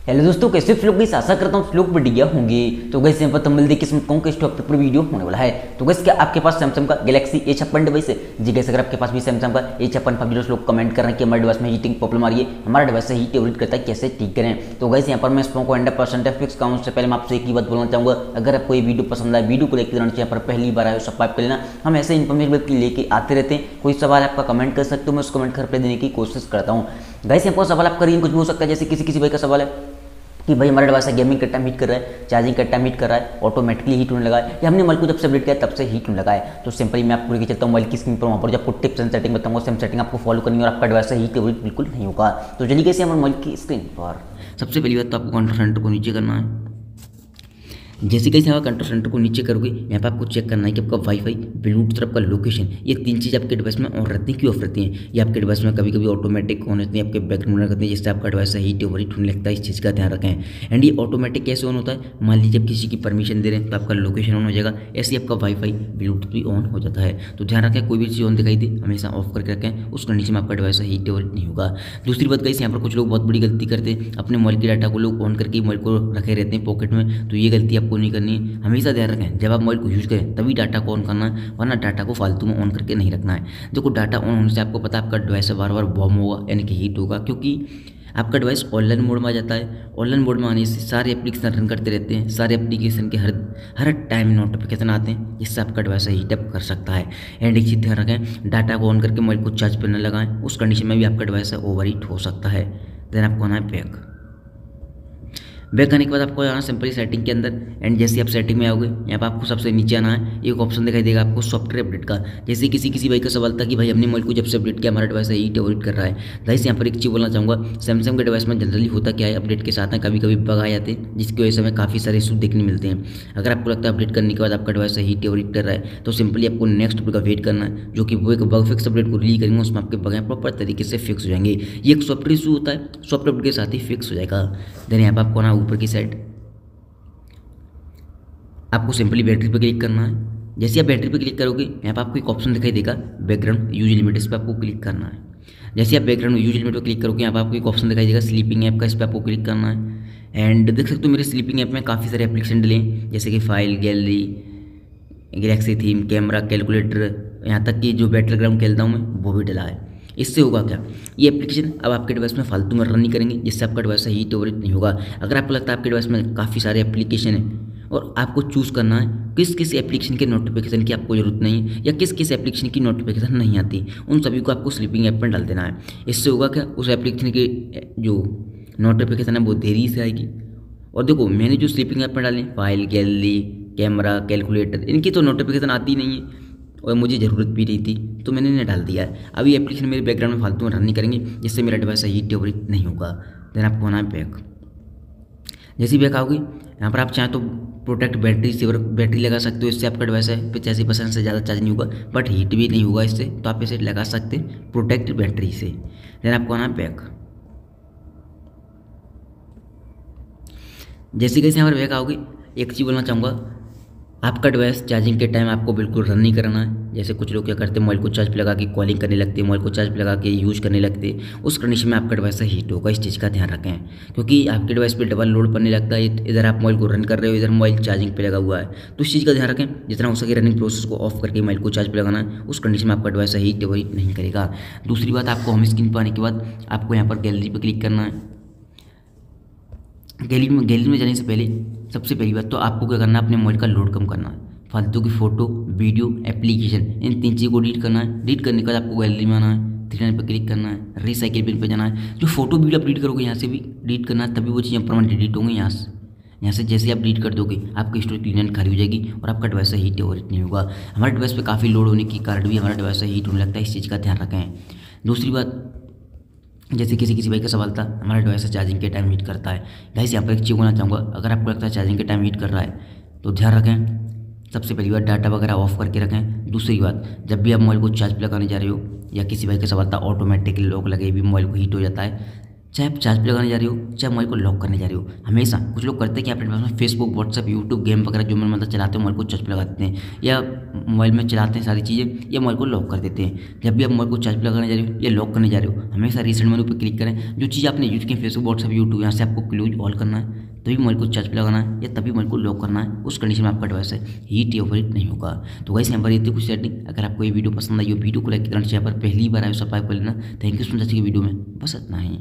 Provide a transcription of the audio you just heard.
Hello दोस्तों, कैसे आप लोग? आशा करता हूँ लोग बढ़िया होंगे। तो गैस यहाँ पर थंबनेल देख के समझ पाऊँ कि इस टॉपिक पर वीडियो होने वाला है। तो गैस क्या आपके पास सैमसंग का गैलेक्सी A56 डिवाइस है? जी गैस, अगर आपके पास भी सैमसंग का A56 5 लोग कमेंट कर रहे हैं कि हमारे डिवाइस में हीटिंग प्रॉब्लम आ रही है, हमारा डिवाइस से हीट एवरेट करता है, कैसे ठीक करें। तो गैस यहाँ पर मैं इस फोन को 100% फिक्स कहूँ उससे पहले मैं आपसे एक ही बात बोलना चाहूँगा, अगर आपको ये वीडियो पसंद आए, वीडियो को लेकर यहाँ पर पहली बार आए सब्सक्राइब कर लेना। हम ऐसे इन्फॉर्मेशन लेके आते रहते हैं। कोई सवाल आपका कमेंट कर सकते हो, मैं उस कमेंट का रिप्लाई देने की कोशिश करता हूँ। गैस यहाँ पर सवाल आप करिए, कुछ भी हो सकता है, जैसे किसी भाई का सवाल है कि भाई हमारा डिवाइस गेमिंग का टाइम हीट कर रहा है, चार्जिंग का टाइम हीट कर रहा है, ऑटोमेटिकली हीट होने लगा है, या हमने मोबाइल को जब से अपडेट किया तब से हीट होने लगा है। तो सिंपली मैं आपको लेके चलता हूँ मोबाइल की स्क्रीन पर, वहाँ पर जो आपको टिप्स एंड सेटिंग बताऊंगा, सेम सेटिंग आपको फॉलो करनी है और आपका डिवाइस से हीट बिल्कुल नहीं होगा। तो चलिए कैसे हमारे मोबाइल की स्क्रीन पर सबसे पहली बात तो आपको कंट्रोल सेंटर को नीचे करना है। जैसे कैसे आप कंट्रोल सेंटर को नीचे करोगे, यहाँ पर आपको चेक करना है कि आपका वाईफाई, ब्लूटूथ और आपका लोकेशन, ये तीन चीज़ आपके डिवाइस में ऑन रहती हैं। क्यों ऑफ रहती हैं? ये आपके डिवाइस में कभी कभी ऑटोमेटिक ऑन होती है, आपके बैकग्राउंड में रहती है, जिससे आपका डिवाइस हीट ओवरहीट होने लगता है। इस चीज़ का ध्यान रखें। एंड ये ऑटोमेटिक कैसे ऑन होता है? मान लीजिए आप किसी की परमिशन दे रहे हैं तो आपका लोकेशन ऑन हो जाएगा, ऐसे ही आपका वाईफाई, ब्लूटूथ भी ऑन हो जाता है। तो ध्यान रखें, कोई भी चीज़ ऑन दिखाई दे हमेशा ऑफ करके रखें, उस कंडीशन में आपका डिवाइस हीट ओवरहीट नहीं होगा। दूसरी बात गाइस, यहाँ पर कुछ लोग बहुत बड़ी गलती करते हैं, अपने मोबाइल के डाटा को लोग ऑन करके मोबाइल को रखे रहते हैं पॉकेट में। तो ये गलती आपको नहीं करनी है। हमेशा ध्यान रखें, जब आप मोबाइल को यूज़ करें तभी डाटा को ऑन करना है, वरना डाटा को फालतू में ऑन करके नहीं रखना है। देखो, डाटा ऑन होने से आपको पता है आपका डिवाइस बार बार बॉम होगा, यानी कि हीट होगा, क्योंकि आपका डिवाइस ऑनलाइन मोड में आ जाता है। ऑनलाइन मोड में आने से सारे एप्लीकेशन रन करते रहते हैं, सारे एप्लीकेशन के हर टाइम नोटिफिकेशन आते हैं, जिससे आपका डिवाइस हीट अप कर सकता है। एंड एक चीज़ ध्यान रखें, डाटा को ऑन करके मोबाइल को चार्ज पर न लगाएं, उस कंडीशन में भी आपका डिवाइस ओवर हीट हो सकता है। देन आपको आना है बैक आने के बाद आपको आना सिंपली सेटिंग के अंदर। एंड जैसे आप सेटिंग में आओगे, यहाँ पर आपको सबसे नीचे आना है, एक ऑप्शन दिखाई देगा आपको सॉफ्टवेयर अपडेट का। जैसे किसी भाई का सवाल था कि भाई हमने मोबाइल को जब से अपडेट किया हमारा डिवाइस हीट ओवरहीट कर रहा है। गाइस यहाँ पर एक चीज़ बोलना चाहूँगा, सैमसंग के डिवाइस में जनरली होता क्या है, अपडेट के साथ में कभी कभी बग आ जाते हैं, जिसकी वजह से हमें काफ़ी सारे इशू देखने मिलते हैं। अगर आपको लगता है अपडेट करने के बाद आपका डिवाइस हीट ओवरहीट कर रहा है, तो सिंपली आपको नेक्स्ट अपडेट का वेट करना है, जो कि वो एक बग फिक्स अपडेट को रिलीज करेंगे, उसमें आपके बग प्रॉपर तरीके से फिक्स हो जाएंगे। ये एक सॉफ्टवेयर इशू होता है, सॉफ्टवेयर अपडेट के साथ ही फिक्स हो जाएगा। देन यहाँ पर आपको आना ऊपर की साइड, आपको सिंपली बैटरी पर क्लिक करना है। जैसे आप बैटरी पर क्लिक करोगे, यहाँ पर आपको एक ऑप्शन दिखाई देगा बैकग्राउंड यूज लिमिट, इस पर आपको क्लिक करना है। जैसे आप बैकग्राउंड यूज लिमिट पर क्लिक करोगे, यहाँ पर आपको एक ऑप्शन दिखाई देगा स्लीपिंग ऐप का, इस पर आपको क्लिक करना है। एंड देख सकते हो मेरे स्लीपिंग ऐप में काफ़ी सारे एप्लीकेशन डले हैं, जैसे कि file, gallery, Galaxy theme, camera, calculator, यहाँ तक कि जो बैटलग्राउंड खेलता हूँ मैं वो भी डला है। इससे होगा क्या, ये एप्लीकेशन अब आपके डिवाइस में फालतू में रन नहीं करेंगे, जिससे आपका डिवाइस हीट ओवरहीट नहीं होगा। अगर आपको लगता है आपके डिवाइस में काफ़ी सारे एप्लीकेशन हैं और आपको चूज़ करना है किस एप्लीकेशन के नोटिफिकेशन की आपको जरूरत नहीं है, या किस एप्लीकेशन की नोटिफिकेशन नहीं आती, उन सभी को आपको स्लीपिंग ऐप में डाल देना है। इससे होगा क्या, उस एप्लीकेशन की जो नोटिफिकेशन है वो देरी से आएगी। और देखो, मैंने जो स्लीपिंग ऐप में डाले, फाइल, गैलरी, कैमरा, कैलकुलेटर, इनकी तो नोटिफिकेशन आती नहीं है और मुझे ज़रूरत भी नहीं थी, तो मैंने इन्हें डाल दिया है। अब ये एप्लीकेशन मेरे बैकग्राउंड में फालतू में रन नहीं करेंगे, जिससे मेरा डिवाइस हीट ओवरहीट नहीं होगा। देन आपको होना है बैक। जैसे बैक आओगे, यहाँ पर आप चाहें तो प्रोटेक्ट बैटरी सेवर बैटरी लगा सकते हो, इससे आपका डिवाइस है 85% से ज़्यादा चार्ज नहीं होगा, बट हीट भी नहीं होगा इससे, तो आप इसे लगा सकते हैं प्रोटेक्ट बैटरी से। देन आपको आना है बैक। जैसे कैसे यहाँ पर बैक आओगे, एक चीज़ बोलना चाहूँगा, आपका डिवाइस चार्जिंग के टाइम आपको बिल्कुल रन नहीं करना है। जैसे कुछ लोग क्या करते हैं, मोबाइल को चार्ज पे लगा के कॉलिंग करने लगते हैं, मोबाइल को चार्ज पे लगा के यूज़ करने लगते हैं, उस कंडीशन में आपका डिवाइस हीट होगा। इस चीज़ का ध्यान रखें, क्योंकि आपके डिवाइस पे डबल लोड पड़ने लगता है। इधर आप मोबाइल को रन कर रहे हो, इधर मोबाइल चार्जिंग पे लगा हुआ है, तो इस चीज़ का ध्यान रखें। जितना हो सके रनिंग प्रोसेस को ऑफ करके मोबाइल को चार्ज पे लगाना है, उस कंडीशन में आपका डिवाइस हीट ओवरहीट नहीं करेगा। दूसरी बात, आपको होम स्क्रीन पर आने के बाद आपको यहाँ पर गैलरी पर क्लिक करना है। गैलरी में जाने से पहले सबसे पहली बात तो आपको क्या करना है, अपने मोबाइल का लोड कम करना है। फालतू की फोटो, वीडियो, एप्लीकेशन, इन तीन चीज़ों को डिलीट करना है। डिलीट करने के बाद आपको गैलरी में आना है, थ्री लाइन पर क्लिक करना है, रिसाइकिल बिन पर जाना है। जो फोटो वीडियो आप डिलीट करोगे, यहाँ से भी डिलीट करना है, तभी वो चीज़ें परमानेंट डिलीट होंगी। यहाँ से जैसे आप डिलीट कर दोगे, आपकी स्टोरेज क्लीन एंड खाली हो जाएगी और आपका डिवाइस हीट ओवरहीट नहीं होगा। हमारे डिवाइस पे काफ़ी लोड होने के कारण भी हमारा डिवाइस हीट होने लगता है, इस चीज़ का ध्यान रखें। दूसरी बात, जैसे किसी भाई का सवाल था, हमारा डिवाइस चार्जिंग के टाइम हीट करता है। गाइस यहाँ पर एक चीज़ बोलना चाहूँगा, अगर आपको लगता है चार्जिंग के टाइम हीट कर रहा है, तो ध्यान रखें, सबसे पहली बात डाटा वगैरह ऑफ करके रखें। दूसरी बात, जब भी आप मोबाइल को चार्ज पे लगाने जा रहे हो, या किसी भाई का सवाल था ऑटोमेटिक लॉक लगे भी मोबाइल को हीट हो जाता है, चाहे आप चार्ज पे लगाने जा रहे हो, चाहे मोबाइल को लॉक करने जा रहे हो, हमेशा कुछ लोग करते हैं कि अपने पास में फेसबुक, व्हाट्सएप, यूट्यूब, गेम वगैरह जो मन मतलब चलाते हैं मोबाइल को चार्ज पे लगा देते हैं, या मोबाइल में चलाते हैं सारी चीज़ें, या मोबाइल को लॉक कर देते हैं। जब भी आप मोबाइल को चार्ज पे लगाने जा रहे हो या लॉक करने जा रहे हो, हमेशा रीसेंट मेनू पर क्लिक करें। जो चीज़ आपने यूज की फेसबुक, व्हाट्सएप, यूट्यूब, यहाँ से आपको क्लोज ऑल करना है, तभी मोबाइल को चार्ज पे लगाना है या तभी मोबाइल को लॉक करना है। उस कंडीशन में आपका डिवाइस है हीट या ओवरहीट नहीं होगा। तो गाइस यहाँ पर ये थी कुछ सेटिंग। अगर आपको ये वीडियो पसंद आई हो, वीडियो को लाइक करना चाहिए, पर पहली बार आए सब्सक्राइब कर लेना। Thank you so much. Video में बस इतना ही।